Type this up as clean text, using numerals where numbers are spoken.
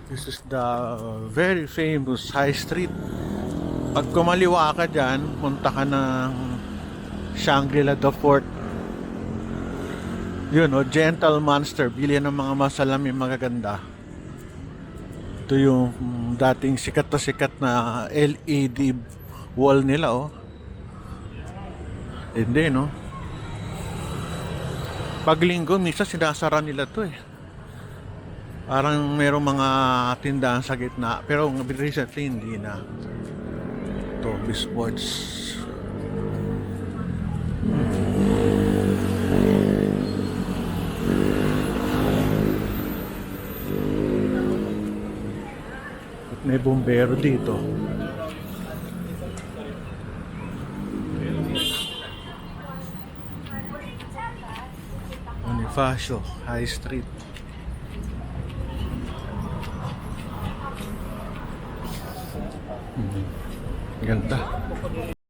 This is the very famous High Street. Pag kumaliwa ka dyan, punta ka ng Shangri-La The Fort. Yun o, Gentle Monster. Bili ng mga masalamin magaganda. Ito yung dating sikat na LED wall nila oh. Hindi no. Pag linggo, minsan sinasara nila to eh. Parang merong mga tindahan sa gitna. Pero recently hindi na. Ito, Sports. At may bumbero dito. Bonifacio High Street. Ganda.